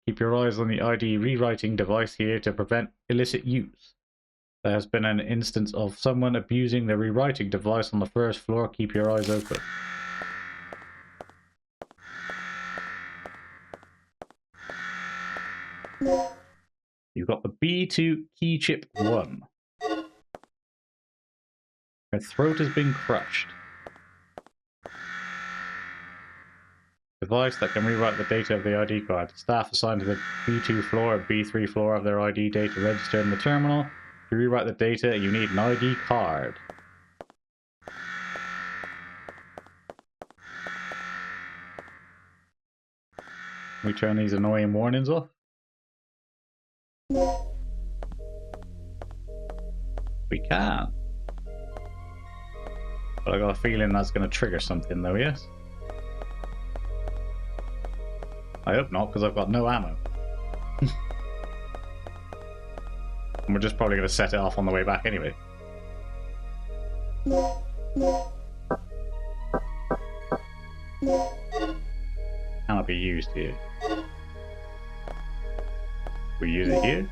Keep your eyes on the ID rewriting device here to prevent illicit use. There has been an instance of someone abusing the rewriting device on the first floor. Keep your eyes open. You've got the B2 key chip 1. Her throat has been crushed. Device that can rewrite the data of the ID card. Staff assigned to the B2 floor and B3 floor have their ID data registered in the terminal. To rewrite the data, you need an ID card. Can we turn these annoying warnings off? We can. But I got a feeling that's going to trigger something though, yes? I hope not, because I've got no ammo. And we're just probably going to set it off on the way back anyway. Cannot be used here. We use it here?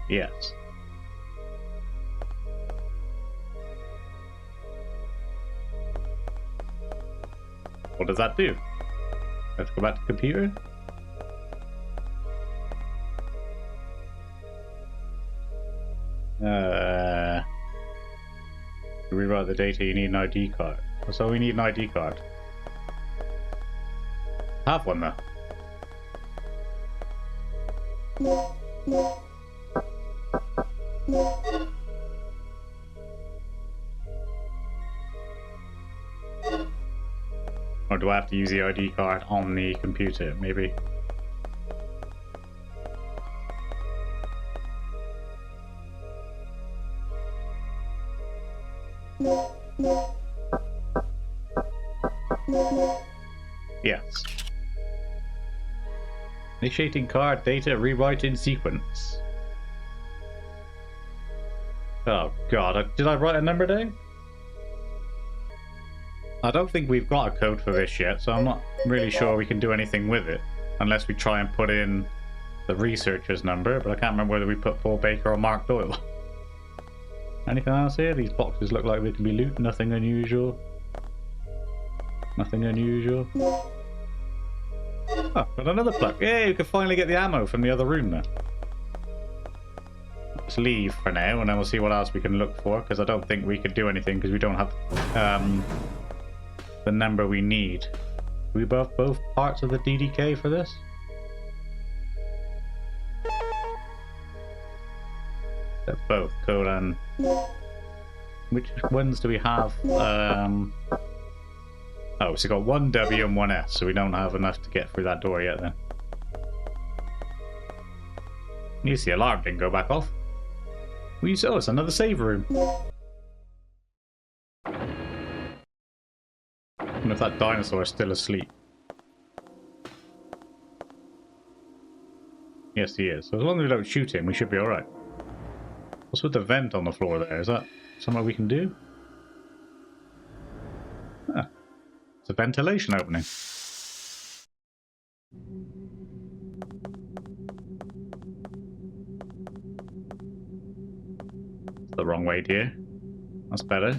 Yes. What does that do? Have to go back to the computer? To rewrite the data, you need an ID card. So we need an ID card. Have one though. Or do I have to use the ID card on the computer, maybe? Yes. Initiating card data rewriting sequence. Oh god, did I write a number down? I don't think we've got a code for this yet, so I'm not really sure we can do anything with it. Unless we try and put in the researcher's number, but I can't remember whether we put Paul Baker or Mark Doyle. Anything else here? These boxes look like they can be loot. Nothing unusual. Nothing unusual. Oh, got another plug. Yeah, you can finally get the ammo from the other room now. Let's leave for now, and then we'll see what else we can look for, because I don't think we could do anything, because we don't have the number we need. Do we buff both parts of the DDK for this? That's both code and... Which ones do we have? Oh, so we got one W and one S, so we don't have enough to get through that door yet then. You see the alarm didn't go back off. Oh, it's another save room. I wonder if that dinosaur is still asleep. Yes, he is. So as long as we don't shoot him, we should be alright. What's with the vent on the floor there? Is that something we can do? Ah, it's a ventilation opening. It's the wrong way, dear. That's better.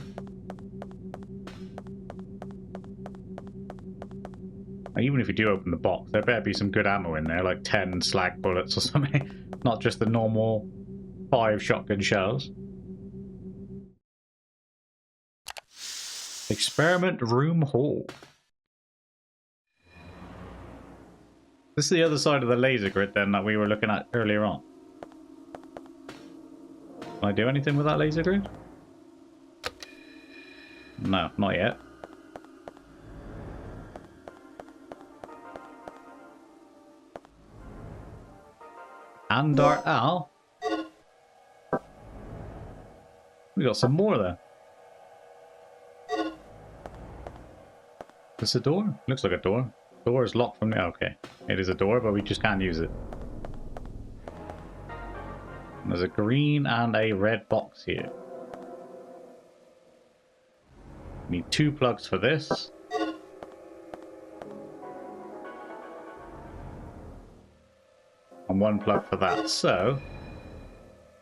Even if you do open the box, there better be some good ammo in there, like 10 slag bullets or something. Not just the normal 5 shotgun shells. Experiment room hall. This is the other side of the laser grid then that we were looking at earlier on. Can I do anything with that laser grid? No, not yet. And our owl. We got some more there. Is this a door? Looks like a door. Door is locked from the... Okay. It is a door, but we just can't use it. There's a green and a red box here. Need 2 plugs for this. And 1 plug for that. So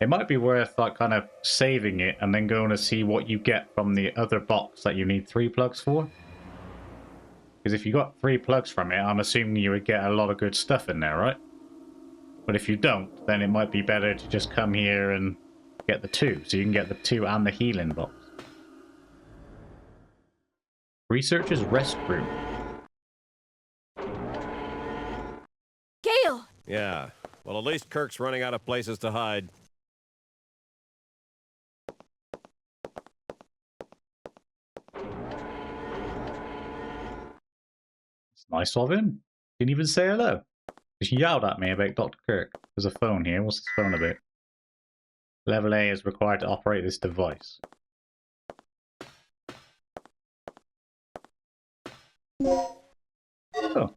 it might be worth like kind of saving it and then going to see what you get from the other box that you need 3 plugs for. Because if you got 3 plugs from it, I'm assuming you would get a lot of good stuff in there, right? But if you don't, then it might be better to just come here and get the 2. So you can get the 2 and the healing box. Researcher's restroom. Gale! Yeah. Well, at least Kirk's running out of places to hide. It's nice of him. Didn't even say hello. Just yelled at me about Dr. Kirk. There's a phone here. What's this phone about? Level A is required to operate this device. Oh.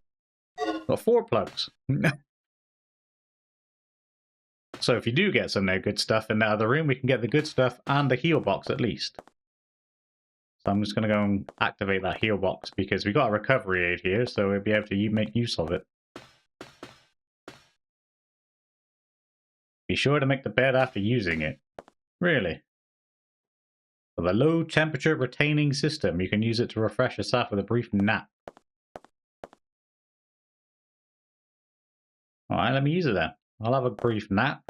Got 4 plugs. So if you do get some good stuff in the other room, we can get the good stuff and the heal box at least. So I'm just going to go and activate that heal box because we got a recovery aid here, so we'll be able to make use of it. Be sure to make the bed after using it. Really? For the low temperature retaining system, you can use it to refresh yourself with a brief nap. Alright, let me use it then. I'll have a brief nap.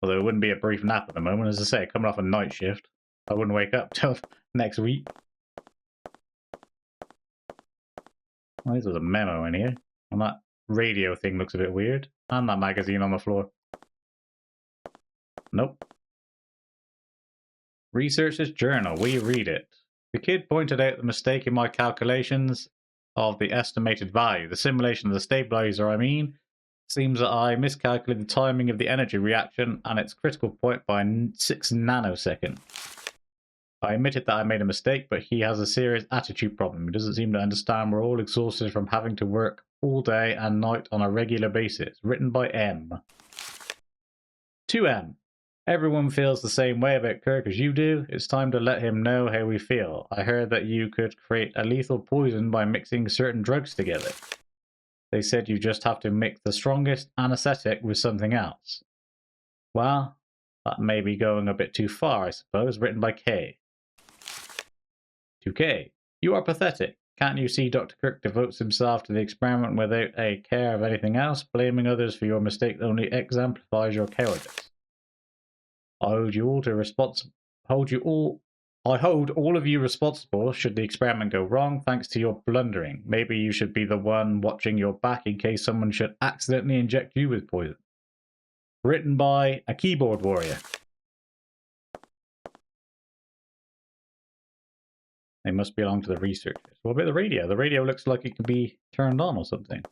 Although it wouldn't be a brief nap at the moment, as I say, coming off a night shift. I wouldn't wake up till next week. Oh, there's a memo in here. And that radio thing looks a bit weird. And that magazine on the floor. Nope. Researcher's journal. We read it. The kid pointed out the mistake in my calculations of the estimated value. The simulation of the stabilizer, I mean. Seems that I miscalculated the timing of the energy reaction and its critical point by 6 nanoseconds. I admitted that I made a mistake, but he has a serious attitude problem. He doesn't seem to understand we're all exhausted from having to work all day and night on a regular basis. Written by M. 2M. Everyone feels the same way about Kirk as you do. It's time to let him know how we feel. I heard that you could create a lethal poison by mixing certain drugs together. They said you just have to mix the strongest anesthetic with something else. Well, that may be going a bit too far, I suppose. Written by K. 2K. You are pathetic. Can't you see Dr. Kirk devotes himself to the experiment without a care of anything else? Blaming others for your mistake only exemplifies your cowardice. I hold all of you responsible should the experiment go wrong thanks to your blundering. Maybe you should be the one watching your back in case someone should accidentally inject you with poison. Written by a keyboard warrior. They must belong to the researchers. What about the radio? The radio looks like it can be turned on or something.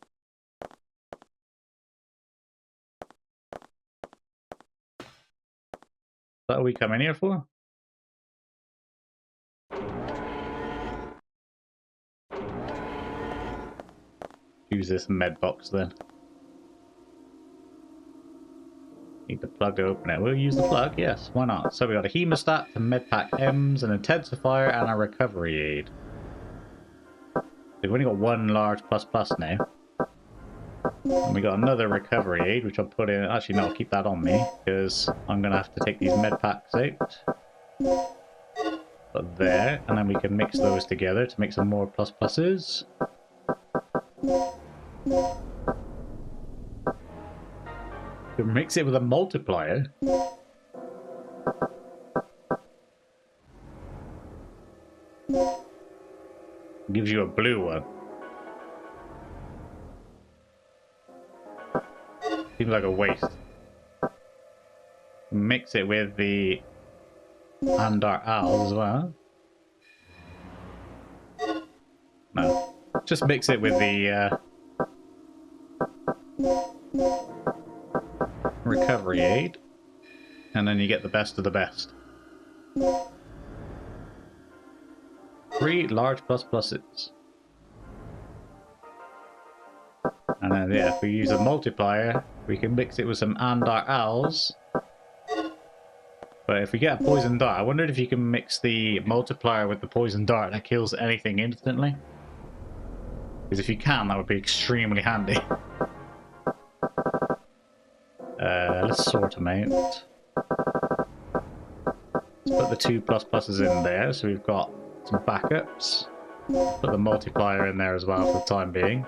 Is that what we come in here for? Use this med box then. Need the plug to open it. We'll use the plug, yes, why not? So we got a hemostat, a med pack M's, an intensifier, and a recovery aid. We've only got 1 large plus now. And we got another recovery aid, which I'll put in. Actually, no, I'll keep that on me, because I'm going to have to take these med packs out. Put there, and then we can mix those together to make some more pluses. To mix it with a multiplier. Gives you a blue one. Seems like a waste. Mix it with the Andar Owls as well. No. Just mix it with the recovery aid. And then you get the best of the best. 3 large pluses. And then, yeah, if we use a multiplier, we can mix it with some Andar Owls. But if we get a poison dart, I wondered if you can mix the multiplier with the poison dart that kills anything instantly. Because if you can, that would be extremely handy. Let's sort them out. Let's put the 2 pluses in there, so we've got some backups. Put the multiplier in there as well for the time being.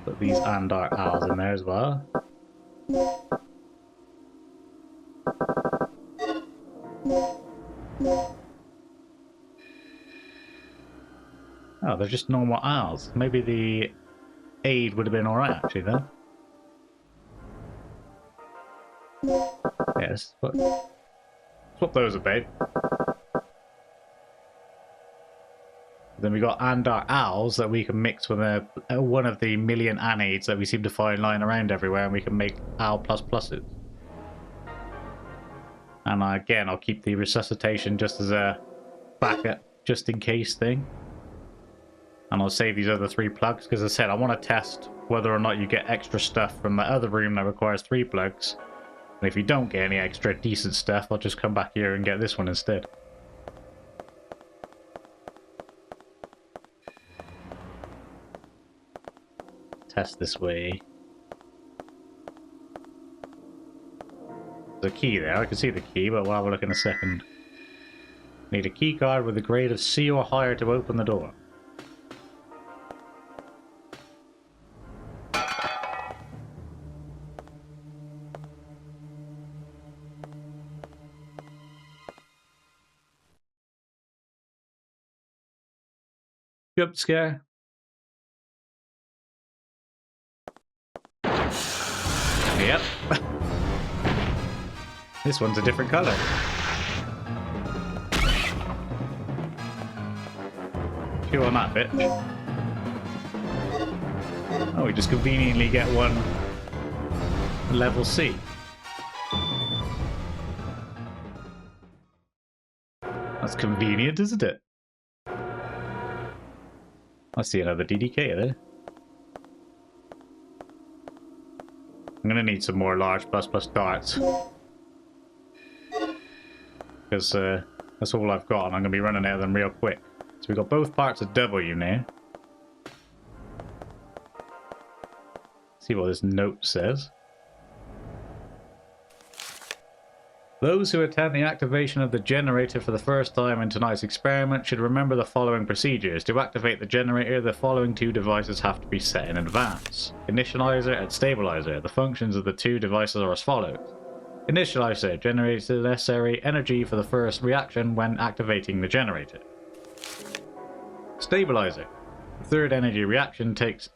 Put these Andar owls in there as well. Oh, they're just normal owls. Maybe the aid would have been alright actually then. Yes, swap those about. Then we got Andar owls that we can mix with one of the million anaids that we seem to find lying around everywhere, and we can make owl pluses. And again, I'll keep the resuscitation just as a backup, just in case thing. And I'll save these other 3 plugs, because as I said, I want to test whether or not you get extra stuff from the other room that requires 3 plugs. And if you don't get any extra decent stuff, I'll just come back here and get this one instead. Test this way. There's a key there. I can see the key, but we'll have a look in a second. Need a key card with a grade of C or higher to open the door. Jump scare. Yep. This one's a different color. Chew on that bitch. Oh, we just conveniently get one level C. That's convenient, isn't it? I see another DDK there. I'm gonna need some more large plus darts. Because that's all I've got, and I'm gonna be running out of them real quick. So we've got both parts of W now. See what this note says. Those who attend the activation of the generator for the first time in tonight's experiment should remember the following procedures. To activate the generator, the following 2 devices have to be set in advance. Initializer and stabilizer. The functions of the 2 devices are as follows. Initializer generates the necessary energy for the first reaction when activating the generator. Stabilizer. The third energy reaction takes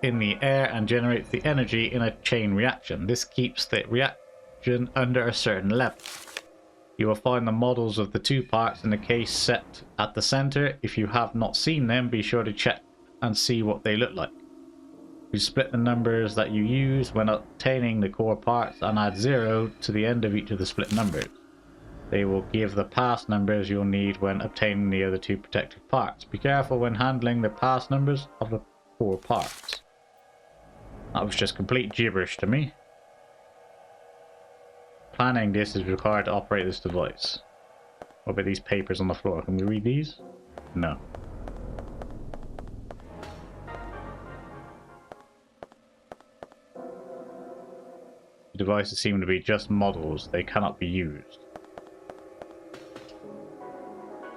in the air and generates the energy in a chain reaction. This keeps the reaction under a certain level. You will find the models of the 2 parts in the case set at the center. If you have not seen them, be sure to check and see what they look like. You split the numbers that you use when obtaining the core parts and add 0 to the end of each of the split numbers. They will give the pass numbers you'll need when obtaining the other 2 protective parts. Be careful when handling the pass numbers of the core parts. That was just complete gibberish to me. Planning this is required to operate this device. What about these papers on the floor? Can we read these? No. The devices seem to be just models. They cannot be used.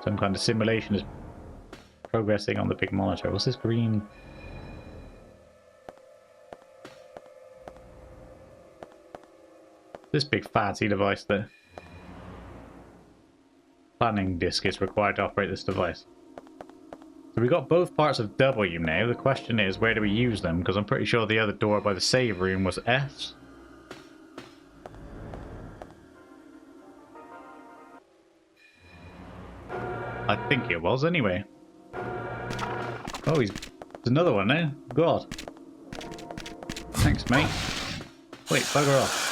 Some kind of simulation is progressing on the big monitor. What's this green? This big fancy device there. Planning disk is required to operate this device. So we got both parts of W now. The question is, where do we use them? Because I'm pretty sure the other door by the save room was S. I think it was anyway. Oh, there's another one now. God. Thanks, mate. Wait, bugger off.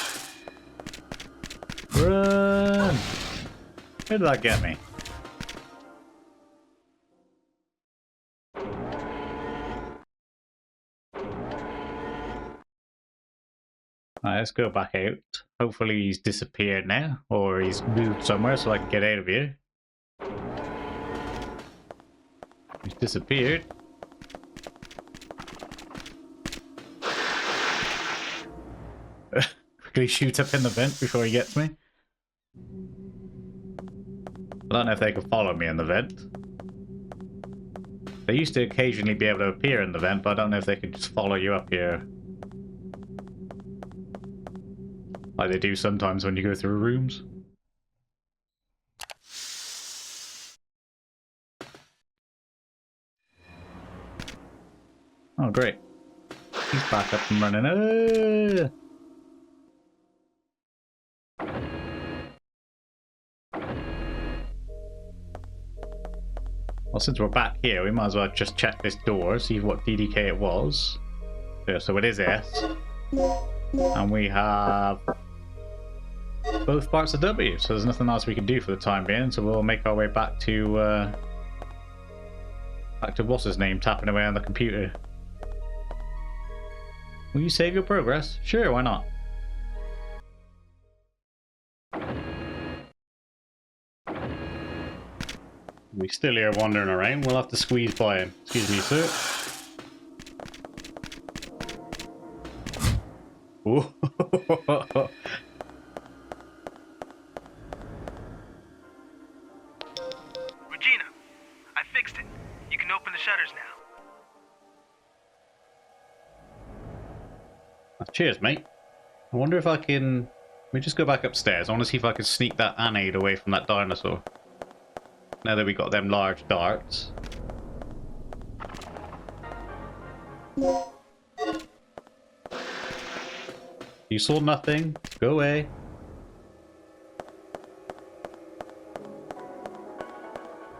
Run! Where did that get me? Alright, let's go back out. Hopefully he's disappeared now, or he's moved somewhere so I can get out of here. He's disappeared. Quickly shoot up in the vent before he gets me. I don't know if they can follow me in the vent. They used to occasionally be able to appear in the vent, but I don't know if they could just follow you up here. Like they do sometimes when you go through rooms. Oh, great. He's back up and running. Well, since we're back here, we might as well just check this door, see what DDK it was. Yeah, so it is S. And we have both parts of W, so there's nothing else we can do for the time being, so we'll make our way back to what's his name, tapping away on the computer. Will you save your progress? Sure, why not? We're still here wandering around. We'll have to squeeze by him. Excuse me, sir. Ooh. Regina, I fixed it. You can open the shutters now. Cheers, mate. I wonder if I can... Let me just go back upstairs. I want to see if I can sneak that anode away from that dinosaur. Now that we got them large darts. You saw nothing. Go away.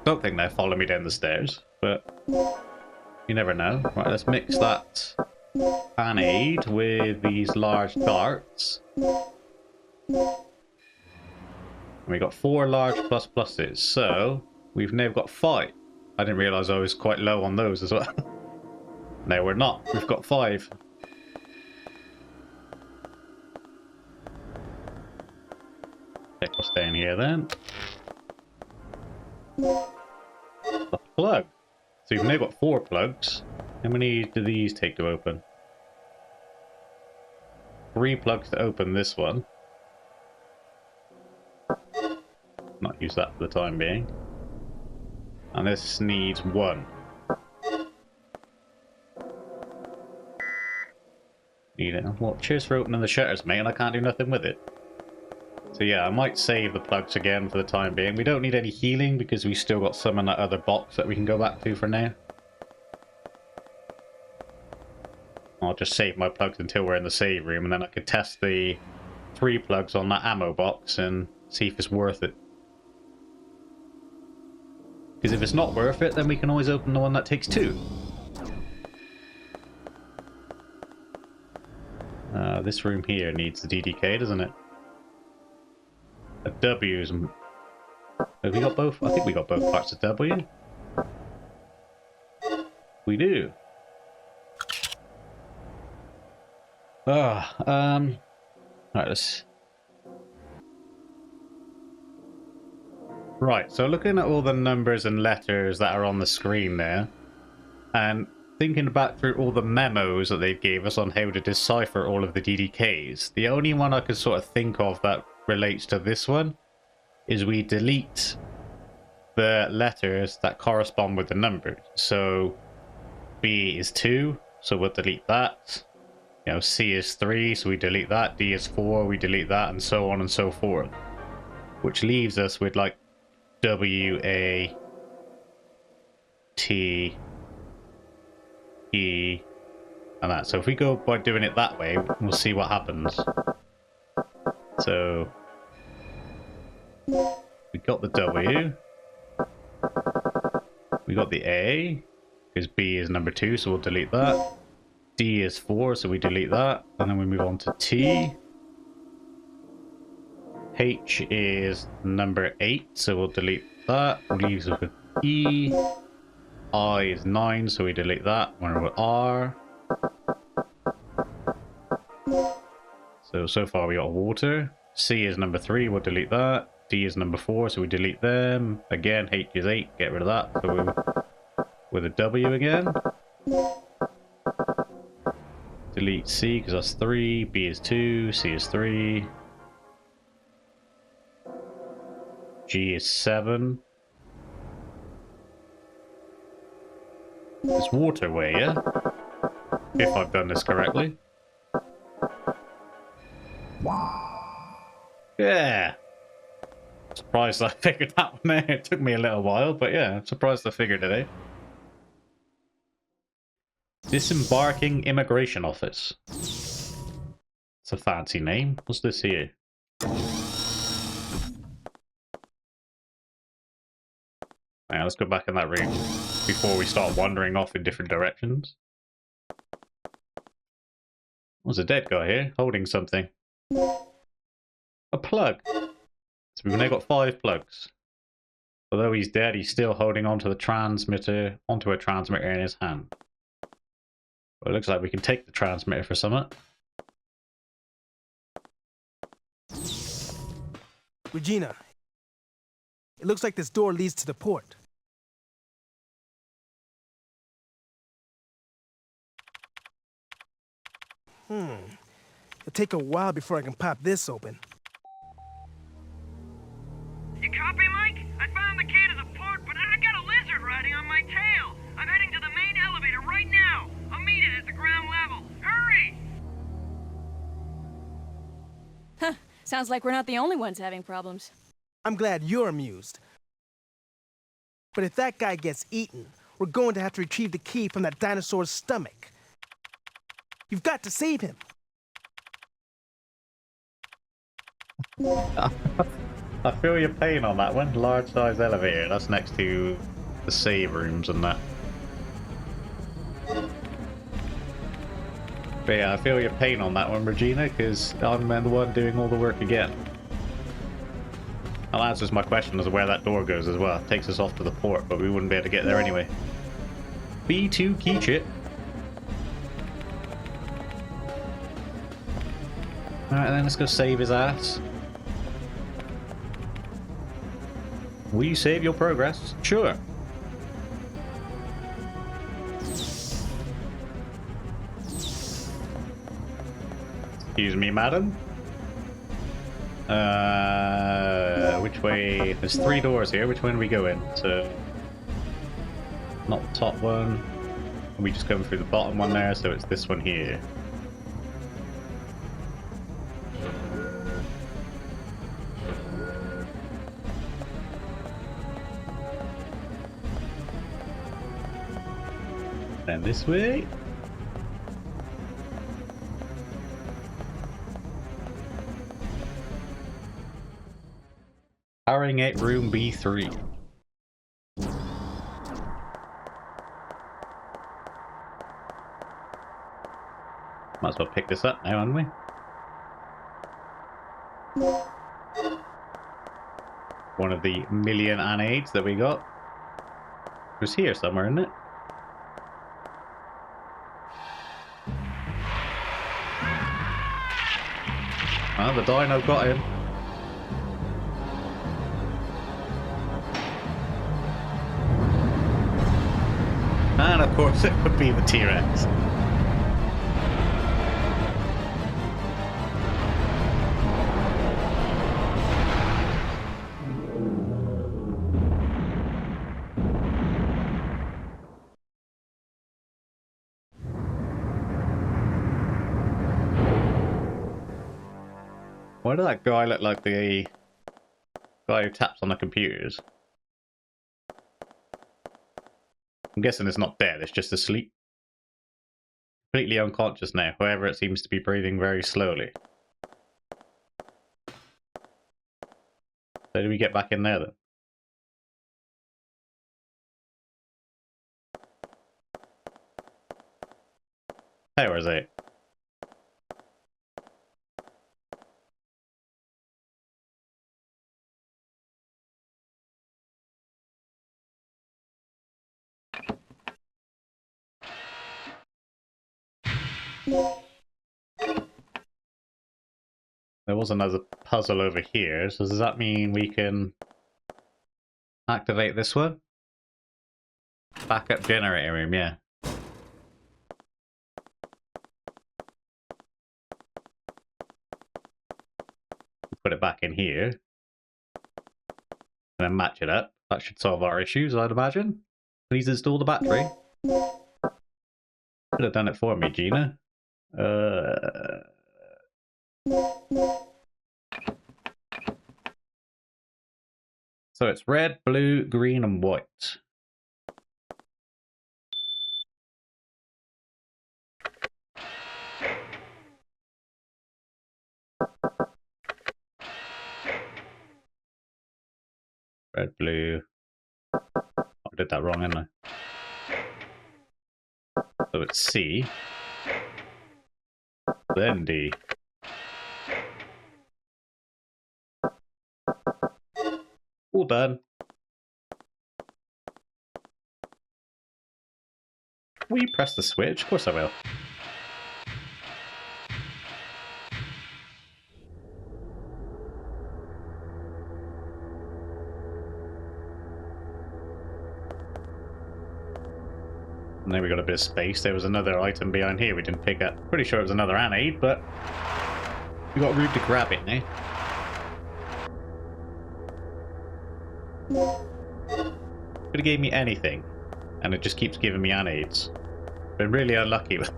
Don't think they'll follow me down the stairs, but you never know. Right, let's mix that anode with these large darts. We got 4 large plus pluses, so we've now got 5. I didn't realise I was quite low on those as well. No, we're not. We've got 5. Check what's down here then. A plug. So we've now got 4 plugs. How many do these take to open? 3 plugs to open this one. Not use that for the time being. And this needs 1. Need it. Well, cheers for opening the shutters, mate, and I can't do nothing with it. So yeah, I might save the plugs again for the time being. We don't need any healing because we still got some in that other box that we can go back to for now. I'll just save my plugs until we're in the save room, and then I could test the 3 plugs on that ammo box and see if it's worth it. Because if it's not worth it, then we can always open the one that takes 2. This room here needs the DDK, doesn't it? A W is... Have we got both? I think we got both parts of W. We do. Right, let's... Right, so looking at all the numbers and letters that are on the screen there, and thinking back through all the memos that they gave us on how to decipher all of the DDKs, the only one I could sort of think of that relates to this one is we delete the letters that correspond with the numbers. So B is 2, so we'll delete that. You know, C is 3, so we delete that. D is 4, we delete that, and so on and so forth. Which leaves us with like W, A, T, E, and that. So if we go by doing it that way, we'll see what happens. So we got the W, we got the A, because B is number 2, so we'll delete that. D is 4, so we delete that, and then we move on to T. H is number 8, so we'll delete that. Leaves us with E. I is 9, so we delete that. We're with R. So So far we got water. C is number 3, we'll delete that. D is number 4, so we delete them. Again, H is 8, get rid of that. So we'll, with a W again. Delete C, because that's 3. B is 2, C is 3. G is 7. It's waterway, yeah? If I've done this correctly. Yeah! Surprised I figured that one out. It took me a little while, but yeah, I'm surprised I figured it out. Disembarking Immigration Office. It's a fancy name. What's this here? Right, let's go back in that room before we start wandering off in different directions. There's a dead guy here, holding something. A plug. So we've now got 5 plugs. Although he's dead, he's still holding onto the transmitter, onto a transmitter in his hand. Well, it looks like we can take the transmitter for something. Regina, it looks like this door leads to the port. It'll take a while before I can pop this open. You copy, Mike? I found the key to the port, but I got a lizard riding on my tail. I'm heading to the main elevator right now. I'll meet it at the ground level. Hurry! Huh. Sounds like we're not the only ones having problems. I'm glad you're amused. But if that guy gets eaten, we're going to have to retrieve the key from that dinosaur's stomach. You've got to save him. I feel your pain on that one. Large size elevator. That's next to the save rooms and that. But yeah, I feel your pain on that one, Regina, because I'm the one doing all the work again. That answers my question as to where that door goes as well. It takes us off to the port, but we wouldn't be able to get there anyway. B2 key chip. Alright then, let's go save his ass. Will you save your progress? Sure. Excuse me, madam. Which way? There's 3 doors here. Which one do we go in? So, not the top one. We just come through the bottom one there, so it's this one here. Then this way. Powering out room B3. Might as well pick this up now, haven't we? One of the million anaids that we got. It was here somewhere, isn't it? Oh, the dino got him. And of course it would be the T-Rex. Why does that guy look like the guy who taps on the computers? I'm guessing it's not dead, it's just asleep. Completely unconscious now, however it seems to be breathing very slowly. So do we get back in there then? Power's out. There was another puzzle over here, so does that mean we can activate this one? Backup generator room, yeah. Put it back in here. And then match it up. That should solve our issues, I'd imagine. Please install the battery. Could have done it for me, Gina. So it's red, blue, green, and white. Red, blue. I did that wrong, didn't I? So it's C. Then D. All done. Will you press the switch? Of course I will. And then we got a bit of space. There was another item behind here we didn't pick up. Pretty sure it was another anode, but we got room to grab it now. Could have gave me anything, and it just keeps giving me anodes. Been really unlucky with.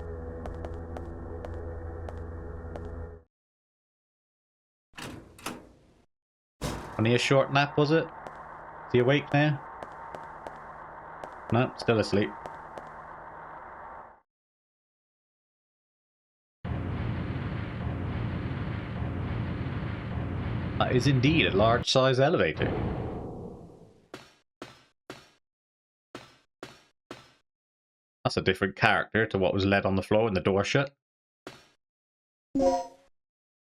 Only a short nap, was it? Is he awake now? No, still asleep. That is indeed a large size elevator. That's a different character to what was led on the floor when the door shut.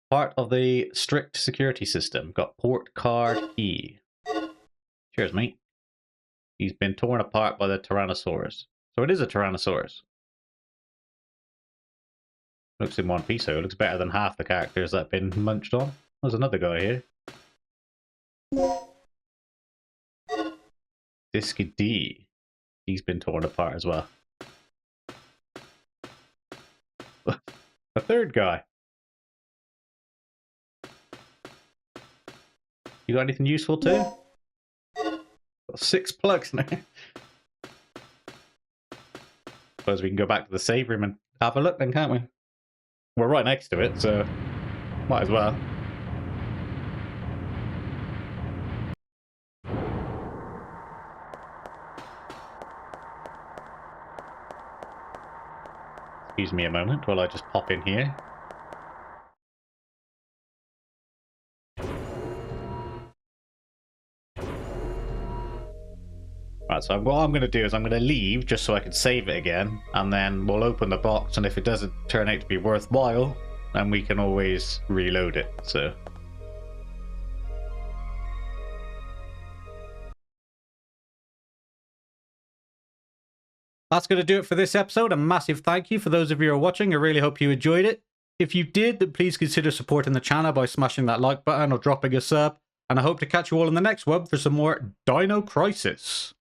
Part of the strict security system. Got port card key. Cheers, mate. He's been torn apart by the Tyrannosaurus. So it is a Tyrannosaurus. Looks in one piece, so it looks better than half the characters that have been munched on. There's another guy here. Disc D. He's been torn apart as well. A third guy. You got anything useful too? Got 6 plugs now. Suppose we can go back to the save room and have a look then, can't we? We're right next to it, so might as well. Excuse me a moment while I just pop in here. Right, so what I'm going to do is I'm going to leave just so I can save it again, and then we'll open the box, and if it doesn't turn out to be worthwhile, then we can always reload it, so... That's going to do it for this episode. A massive thank you for those of you who are watching. I really hope you enjoyed it. If you did, then please consider supporting the channel by smashing that like button or dropping a sub. And I hope to catch you all in the next one for some more Dino Crisis.